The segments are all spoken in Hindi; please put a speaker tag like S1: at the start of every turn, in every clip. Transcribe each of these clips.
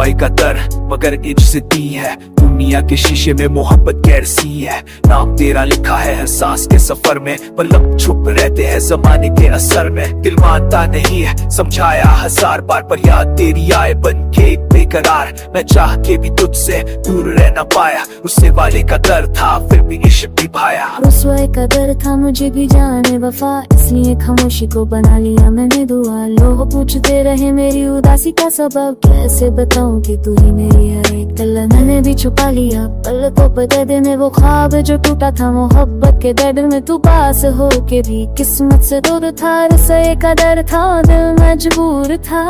S1: रुसवाई का दर मगर इज्जत दी है, दुनिया के शीशे में मोहब्बत कैसी है। नाम तेरा लिखा है हर सांस के सफर में, पलक छुप रहते हैं जमाने के असर में। दिल मानता नहीं है समझाया हजार बार, पर याद तेरी आए बन के बेकरार। मैं चाह के भी तुझसे दूर रह ना पाया, उससे वाले का दर था फिर भी इश्क निभाया।
S2: रुसवाई का दर था मुझे भी जाने वफा, इसलिए खामोशी को बना लिया मैंने दुआ। लोग पूछते रहे मेरी उदासी का सबब, कैसे बताऊं कि तू ही मेरी हर एक तलब। मैंने भी छुपा लिया पलकों पर दर्द में वो ख्वाब जो टूटा था, मोहब्बत के दर्द में तू पास हो के भी किस्मत से दूर था। रुसवाई का दर था दिल मजबूर था,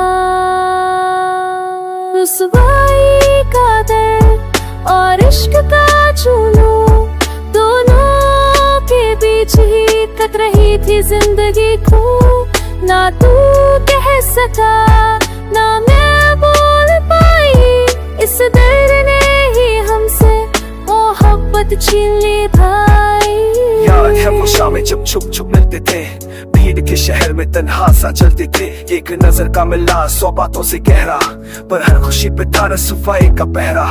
S2: रुसवाई का दर और इश्क का जुनून दोनों के बीच ही कट रही थी जिंदगी को। ना तू कह सका ना मैं बोल पाई, इस दर्द ने ही हमसे मोहब्बत छीन ली भाई।
S1: याद है वो शामें जब छुप छुप मिलते थे, भीड़ के शहर में तन्हा सा चलते थे। एक नजर का मिलना 100 बातों से गहरा, पर हर खुशी पे था रुसवाई का पहरा।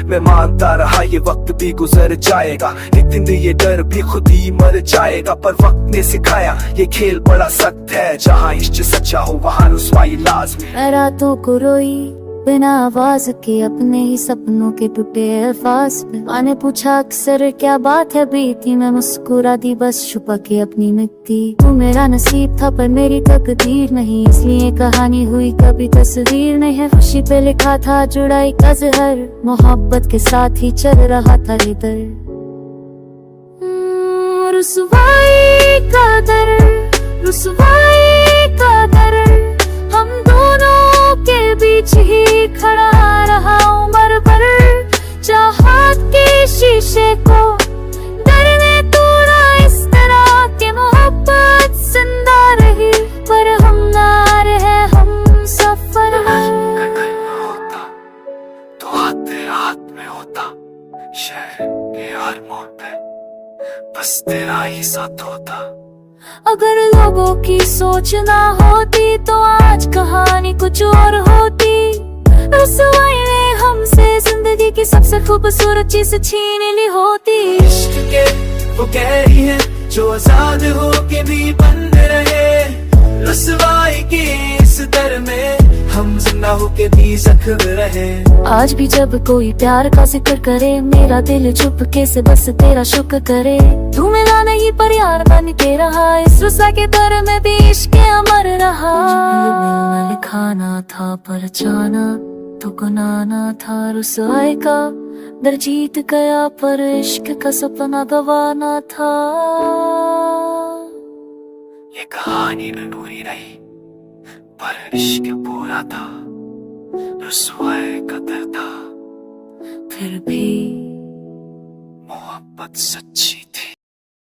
S1: मैं मानता रहा ये वक्त भी गुजर जाएगा, एक दिन ये डर भी खुद ही मर जाएगा। पर वक्त ने सिखाया ये खेल बड़ा सख्त है, जहाँ इश्क सच्चा हो वहाँ रुसवाई लाज़मी।
S2: मैं रातों को रोई बिना आवाज के अपने ही सपनों के टूटे अल्फाज पे। माँ ने पूछा अक्सर क्या बात है बीती, मैं मुस्कुरा दी बस छुपा के अपनी मिट्टी। तू मेरा नसीब था पर मेरी तकदीर नहीं, इसलिए कहानी हुई कभी तस्वीर नहीं है। खुशी पे लिखा था जुड़ाई का ज़हर, मोहब्बत के साथ ही चल रहा था इधर। रुसवाई का दर, रुसवाई का दर, हम दोनों के बीच ही खड़ा रहा उम्र भर। चाहत के शीशे को डर ने तोड़ा इस तरह के मोहब्बत जिंदा रही, पर हम ना रहे हम सफर में।
S1: तो हाथ तेरा हाथ में होता, शहर के हर मोड़ पे बस तेरा ही साथ होता।
S2: अगर लोगों की सोच ना होती तो आज कहानी कुछ और होती। रुसवाई ने हमसे जिंदगी की सबसे खूबसूरत चीज छीन ली होती।
S1: इश्क के वो कैरी है जो आजाद हो के भी बंद रहे, रुसवाई की इस दर में हम जिंदा हो के भी जख्म रहे।
S2: आज भी जब कोई प्यार का जिक्र करे, मेरा दिल चुपके से बस तेरा शुक्र करे। तू मिला नहीं पर यार बन के रहा, इस रुसवा के दर में भी इश्क अमर रहा। लिखा ना था पर जाना तो गुनाना था, रुसवाई का दर जीत गया पर इश्क का सपना गवाना था।
S1: ये कहानी अधूरी रही पर इश्क पूरा था, रुसवाई का दर था
S2: फिर भी
S1: मोहब्बत सच्ची थी।